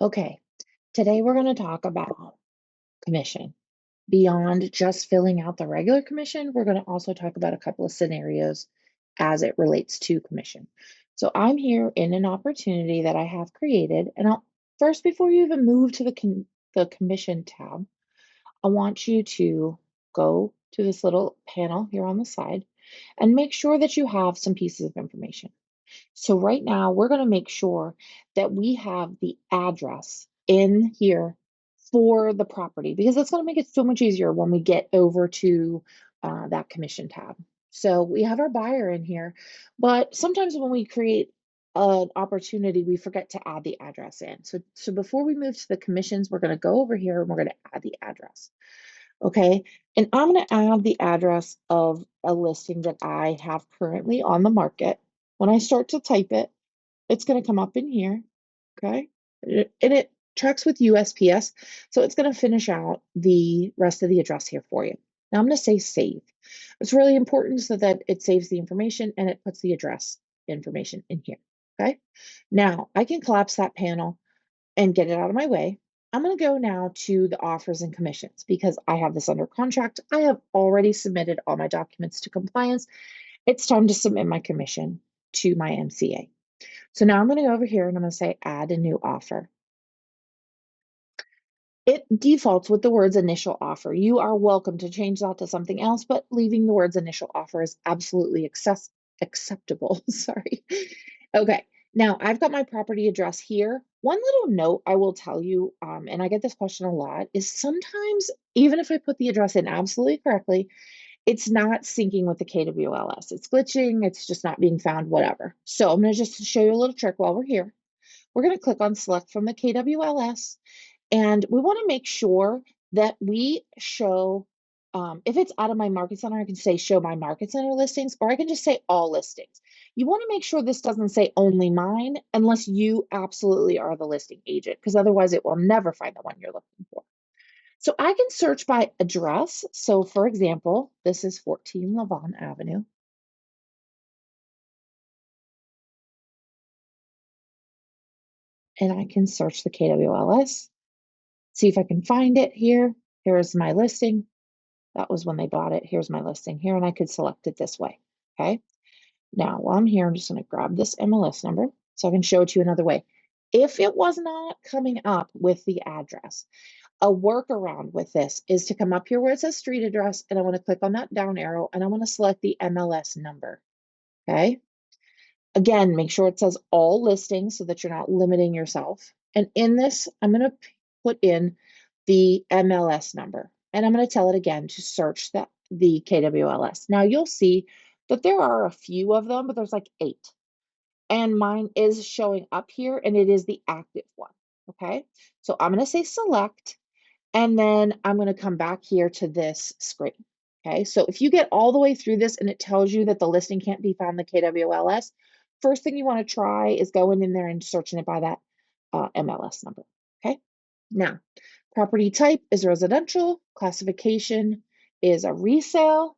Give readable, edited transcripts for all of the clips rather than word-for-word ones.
Okay, today we're going to talk about commission. Beyond just filling out the regular commission, we're going to also talk about a couple of scenarios as it relates to commission. So I'm here in an opportunity that I have created, and first, before you even move to the commission tab, I want you to go to this little panel here on the side and make sure that you have some pieces of information. So right now, we're going to make sure that we have the address in here for the property because that's going to make it so much easier when we get over to that commission tab. So we have our buyer in here, but sometimes when we create an opportunity, we forget to add the address in. So before we move to the commissions, we're going to go over here and we're going to add the address. Okay, and I'm going to add the address of a listing that I have currently on the market. When I start to type it, it's going to come up in here. Okay, and it tracks with USPS, so it's going to finish out the rest of the address here for you. Now I'm going to say save. It's really important so that it saves the information and it puts the address information in here. Okay, now I can collapse that panel and get it out of my way. I'm going to go now to the offers and commissions because I have this under contract. I have already submitted all my documents to compliance. It's time to submit my commission to my MCA. So now I'm going to go over here and I'm going to say add a new offer. It defaults with the words initial offer. You are welcome to change that to something else, but leaving the words initial offer is absolutely acceptable. Sorry. Okay. Now I've got my property address here. One little note I will tell you, and I get this question a lot, is sometimes even if I put the address in absolutely correctly, it's not syncing with the KWLS. It's glitching, it's just not being found, whatever. So I'm going to just show you a little trick while we're here. We're going to click on select from the KWLS, and we want to make sure that we show, if it's out of my market center, I can say show my market center listings, or I can just say all listings. You want to make sure this doesn't say only mine unless you absolutely are the listing agent, because otherwise it will never find the one you're looking for. So I can search by address. So for example, this is 14 Lavon Avenue. And I can search the KWLS, see if I can find it here. Here's my listing. That was when they bought it. Here's my listing here, and I could select it this way. Okay. Now, while I'm here, I'm just going to grab this MLS number so I can show it to you another way. If it was not coming up with the address, a workaround with this is to come up here where it says street address, and I want to click on that down arrow, and I want to select the MLS number. Okay. Again, make sure it says all listings so that you're not limiting yourself. And in this, I'm going to put in the MLS number. And I'm going to tell it again to search the KWLS. Now you'll see that there are a few of them, but there's like 8. And mine is showing up here and it is the active one. Okay. So I'm going to say select, and then I'm going to come back here to this screen. Okay. So if you get all the way through this and it tells you that the listing can't be found in the KWLS, first thing you want to try is going in there and searching it by that MLS number. Okay. Now, property type is residential. Classification is a resale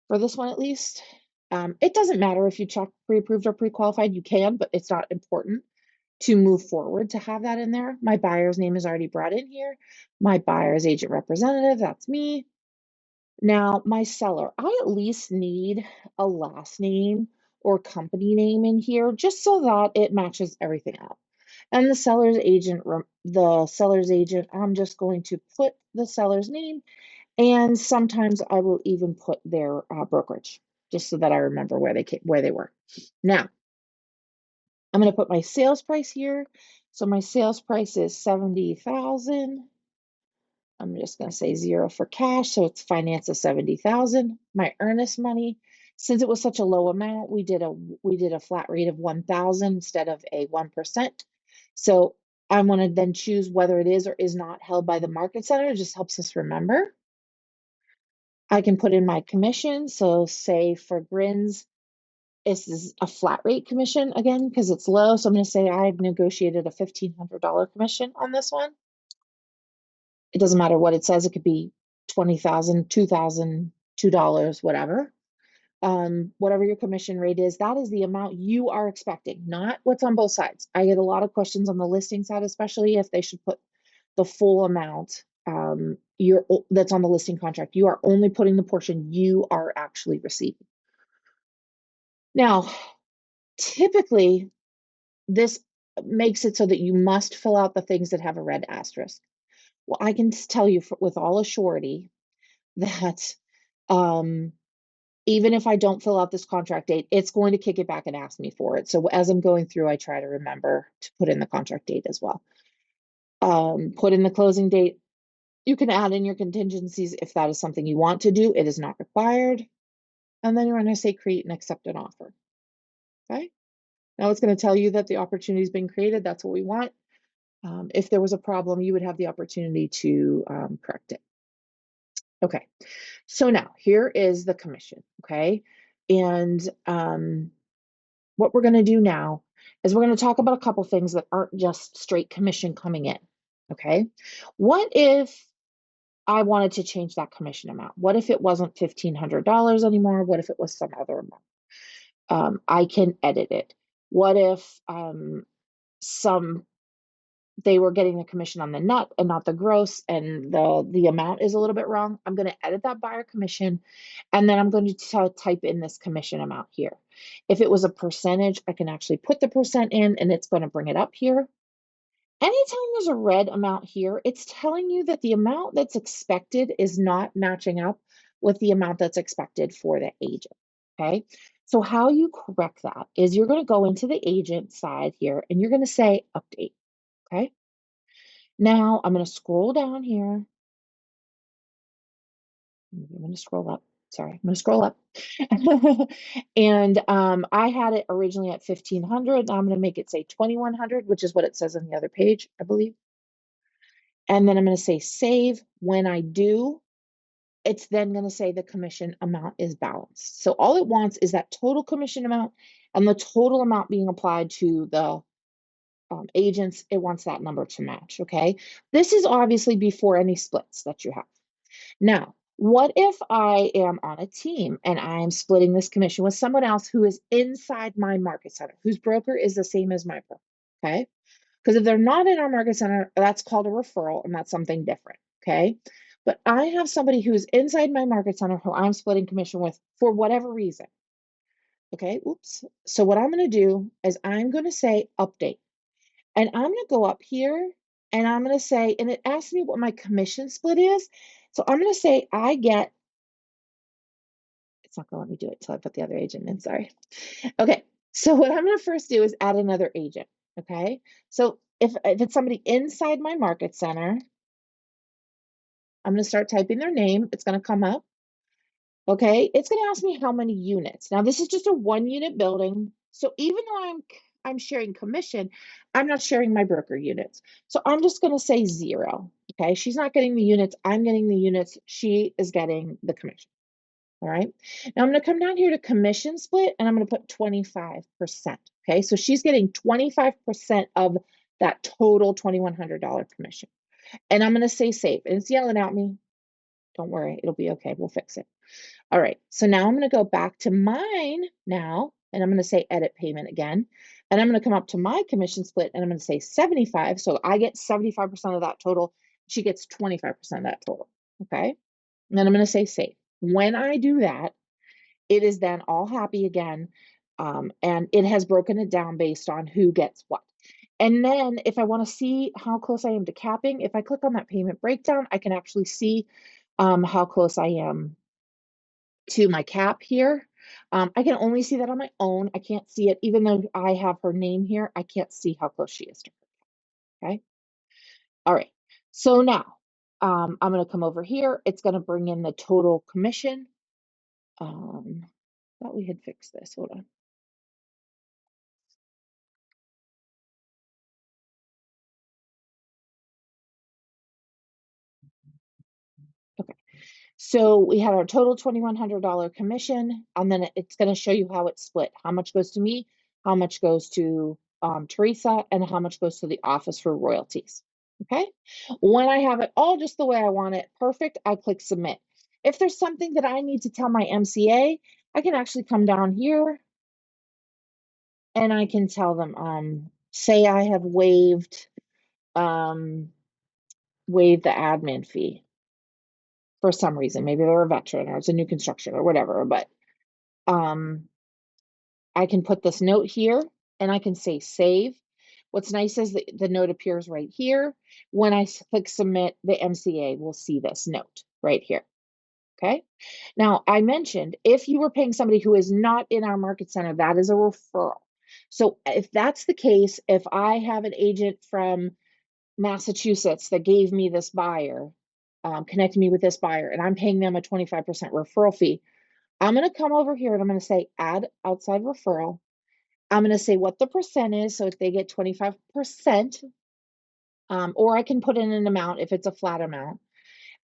for this one at least. It doesn't matter if you check pre-approved or pre-qualified, you can, but it's not important to move forward to have that in there. My buyer's name is already brought in here. My buyer's agent representative, that's me. Now, my seller, I at least need a last name or company name in here just so that it matches everything up. And the seller's agent, I'm just going to put the seller's name, and sometimes I will even put their brokerage, just so that I remember where they were. Now, I'm going to put my sales price here. So my sales price is $70,000. I'm just going to say 0 for cash, so it's finance of $70,000. My earnest money, since it was such a low amount, we did a flat rate of $1,000 instead of a 1%. So I want to then choose whether it is or is not held by the market center. It just helps us remember. I can put in my commission. So say for Grins, this is a flat rate commission again because it's low. So I'm going to say I've negotiated a $1,500 commission on this one. It doesn't matter what it says. It could be $20,000, $2,000, $2, whatever. whatever your commission rate is, that is the amount you are expecting, not what's on both sides. I get a lot of questions on the listing side, especially if they should put the full amount that's on the listing contract. You are only putting the portion you are actually receiving. Now, typically, this makes it so that you must fill out the things that have a red asterisk. Well, I can tell you with all assurity that even if I don't fill out this contract date, it's going to kick it back and ask me for it. So as I'm going through, I try to remember to put in the contract date as well. Put in the closing date. You can add in your contingencies if that is something you want to do. It is not required. And then you're going to say create and accept an offer. Okay. Now it's going to tell you that the opportunity has been created. That's what we want. If there was a problem, you would have the opportunity to correct it. Okay. So now here is the commission. Okay. And what we're going to do now is we're going to talk about a couple things that aren't just straight commission coming in. Okay. What if I wanted to change that commission amount? What if it wasn't $1,500 anymore? What if it was some other amount? I can edit it. What if they were getting the commission on the net and not the gross, and the amount is a little bit wrong? I'm going to edit that buyer commission, and then I'm going to type in this commission amount here. If it was a percentage, I can actually put the percent in, and it's going to bring it up here. Anytime there's a red amount here, it's telling you that the amount that's expected is not matching up with the amount that's expected for the agent. Okay. So how you correct that is you're going to go into the agent side here and you're going to say update. Okay. Now I'm going to scroll down here. I'm going to scroll up. Sorry, I'm going to scroll up. And I had it originally at 1,500. Now I'm going to make it say 2,100, which is what it says on the other page, I believe. And then I'm going to say save. When I do, it's then going to say the commission amount is balanced. So all it wants is that total commission amount and the total amount being applied to the agents. It wants that number to match. Okay. This is obviously before any splits that you have. Now, what if I am on a team and I'm splitting this commission with someone else who is inside my market center, whose broker is the same as my broker? Okay. Because if they're not in our market center, that's called a referral, and that's something different. Okay. But I have somebody who's inside my market center who I'm splitting commission with for whatever reason. Okay. Oops. So what I'm going to do is I'm going to say update. And I'm going to go up here and I'm going to say, and it asks me what my commission split is. So I'm going to say I get, it's not going to let me do it until I put the other agent in. Sorry. Okay. So what I'm going to first do is add another agent. Okay. So if it's somebody inside my market center, I'm going to start typing their name. It's going to come up. Okay. It's going to ask me how many units. Now this is just a 1-unit building. So even though I'm sharing commission, I'm not sharing my broker units. So I'm just going to say 0. Okay. She's not getting the units. I'm getting the units. She is getting the commission. All right. Now I'm going to come down here to commission split and I'm going to put 25%. Okay. So she's getting 25% of that total $2,100 commission. And I'm going to say save. And it's yelling at me. Don't worry. It'll be okay. We'll fix it. All right. So now I'm going to go back to mine now. And I'm going to say edit payment again. And I'm going to come up to my commission split and I'm going to say 75. So I get 75% of that total. She gets 25% of that total. Okay. And then I'm going to say save. When I do that, it is then all happy again. And it has broken it down based on who gets what. And then if I want to see how close I am to capping, if I click on that payment breakdown, I can actually see how close I am to my cap here. I can only see that on my own. I can't see it, even though I have her name here, I can't see how close she is to her. Okay. All right. So now I'm going to come over here. It's going to bring in the total commission. Thought we had fixed this. Hold on. Okay. So we had our total $2,100 commission, and then it's going to show you how it's split. How much goes to me, how much goes to Teresa, and how much goes to the office for royalties. Okay. When I have it all just the way I want it, perfect, I click submit. If there's something that I need to tell my MCA, I can actually come down here and I can tell them, say I have um, waived the admin fee for some reason. Maybe they're a veteran or it's a new construction or whatever, but um, I can put this note here and I can say save. What's nice is the note appears right here. When I click submit, the MCA will see this note right here. Okay. Now, I mentioned if you were paying somebody who is not in our market center, that is a referral. So if that's the case, if I have an agent from Massachusetts that gave me this buyer, connected me with this buyer, and I'm paying them a 25% referral fee, I'm going to come over here and I'm going to say add outside referral. I'm going to say what the percent is. So if they get 25%, or I can put in an amount if it's a flat amount.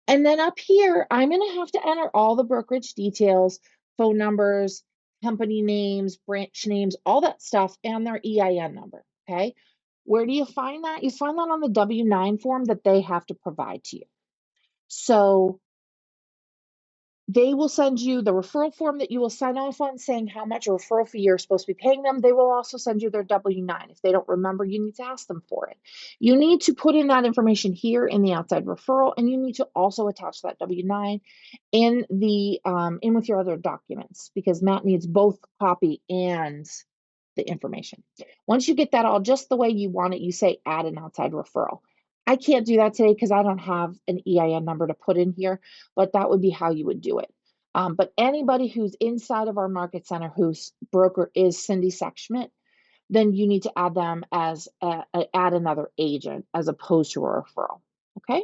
And then up here, I'm going to have to enter all the brokerage details, phone numbers, company names, branch names, all that stuff, and their EIN number. Okay. Where do you find that? You find that on the W-9 form that they have to provide to you. So they will send you the referral form that you will sign off on saying how much referral fee you're supposed to be paying them. They will also send you their W-9. If they don't remember, you need to ask them for it. You need to put in that information here in the outside referral, and you need to also attach that W-9 in with your other documents, because Matt needs both copy and the information. Once you get that all just the way you want it, you say add an outside referral. I can't do that today because I don't have an EIN number to put in here, but that would be how you would do it. But anybody who's inside of our market center whose broker is Cindy Sexschmidt, then you need to add them as add another agent as opposed to a referral. Okay.